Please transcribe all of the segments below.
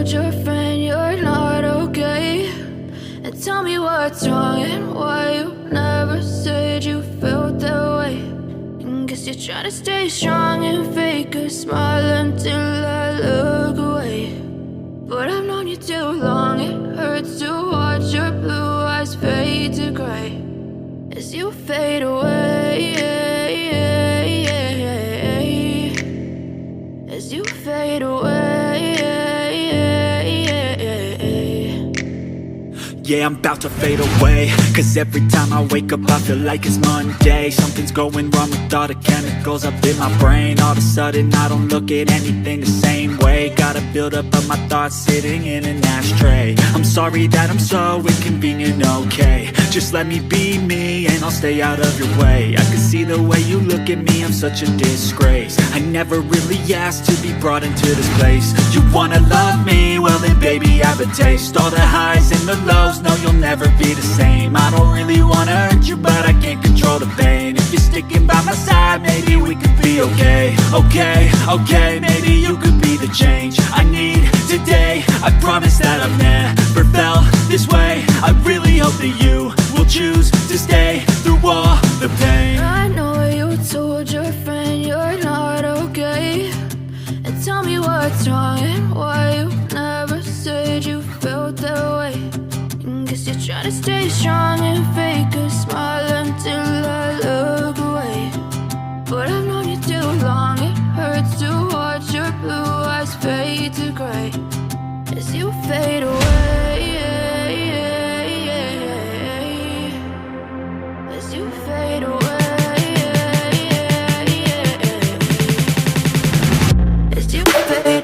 told your friend you're not okay? And tell me what's wrong and why you never said you felt that way. And guess you're trying to stay strong and fake a smile until I look away. But I've known you too long, it hurts to watch your blue eyes fade to gray as you fade away, as you fade away. Yeah, I'm about to fade away, cause every time I wake up I feel like it's Monday. Something's going wrong with all the chemicals up in my brain. All of a sudden I don't look at anything the same way. Gotta build up of my thoughts sitting in an ashtray. I'm sorry that I'm so inconvenient, okay? Just let me be me and I'll stay out of your way. I can see the way you look at me, I'm such a disgrace. I never really asked to be brought into this place. You wanna love me? Well then baby I have a taste. All the highs and the lows, no, you'll never be the same. I don't really wanna hurt you, but I can't control the pain. If you're sticking by my side, maybe we could be okay. Okay, maybe you could be the change I need today. I promise that I've never felt this way. I really hope that you will choose to stay through all the pain. I know you told your friend you're not okay. And tell me what's wrong and why you never said you felt that way. Guess you're trying to stay strong and fake a smile until I look away. But I've known you too long, it hurts to watch your blue eyes fade to gray as you fade away, as you fade away, as you fade away.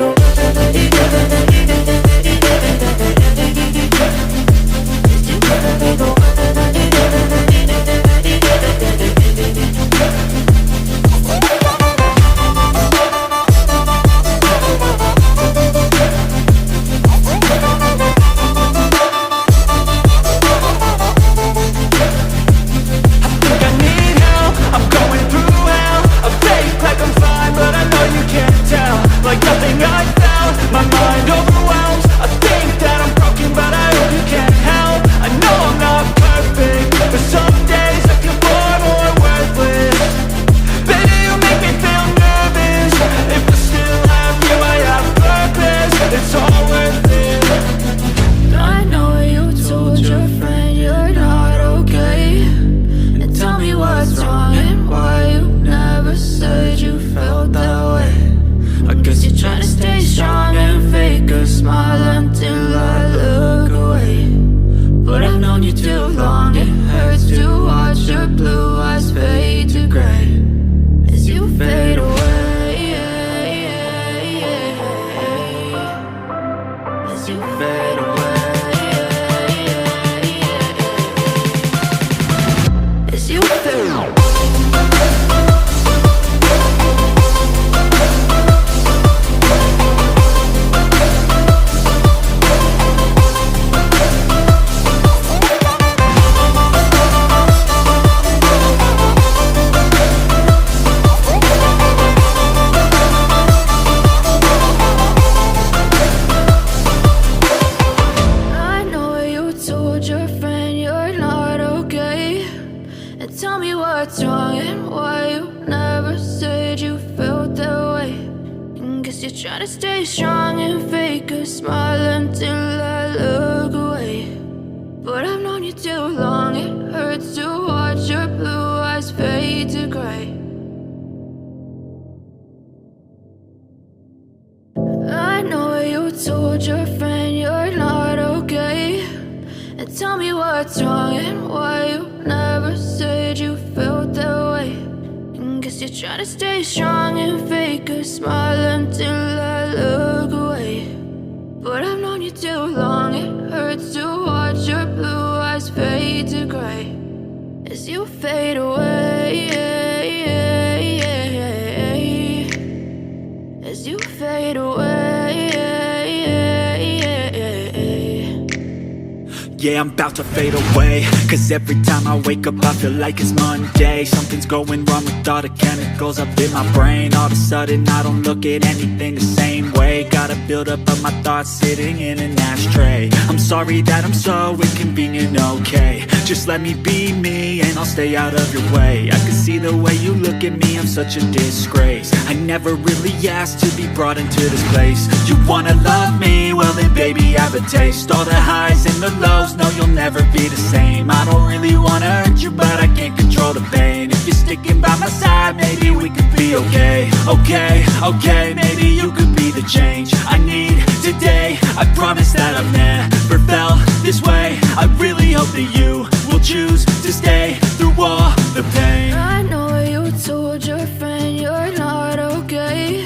Yeah, I'm about to fade away, cause every time I wake up I feel like it's Monday. Something's going wrong with all the chemicals up in my brain. All of a sudden I don't look at anything the same way. Gotta buildup of my thoughts sitting in an ashtray. I'm sorry that I'm so inconvenient, okay. Just let me be me and I'll stay out of your way. I can see the way you look at me, I'm such a disgrace. I never really asked to be brought into this place. You wanna love me? Well then baby I have a taste. All the highs and the lows, no you'll never be the same. I don't really wanna hurt you but I can't control the pain. If you're sticking by my side, maybe we could be okay. Okay, maybe you could be the change I need today. I promise that I've never felt this way. I really hope that you will choose to stay through all the pain. I know you told your friend you're not okay,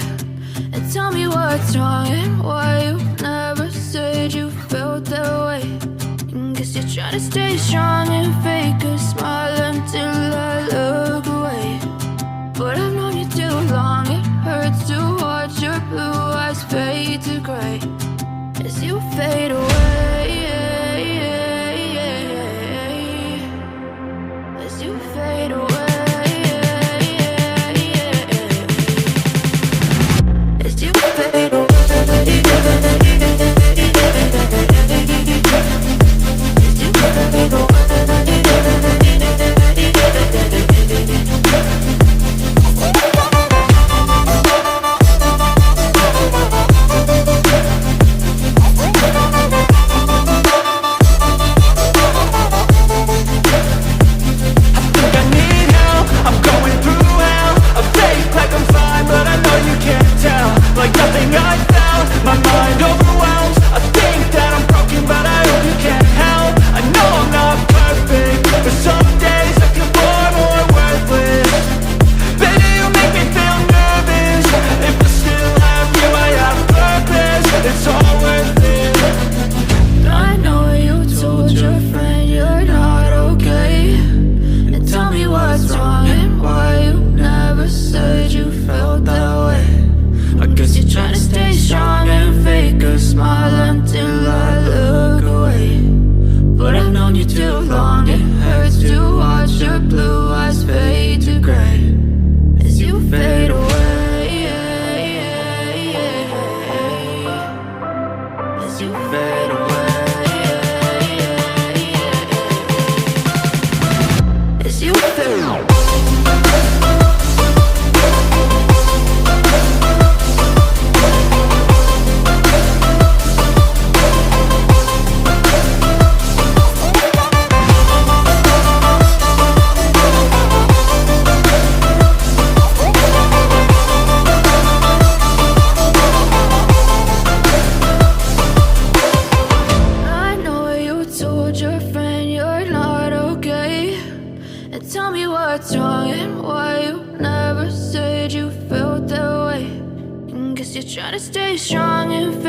and tell me what's wrong and why you never said you felt that way. Guess you're trying to stay strong and fake a smile until I look away. But I've known you too long, it hurts to watch your blue eyes fade to gray as you fade away. As you fade away. As you fade away. Trying to stay strong and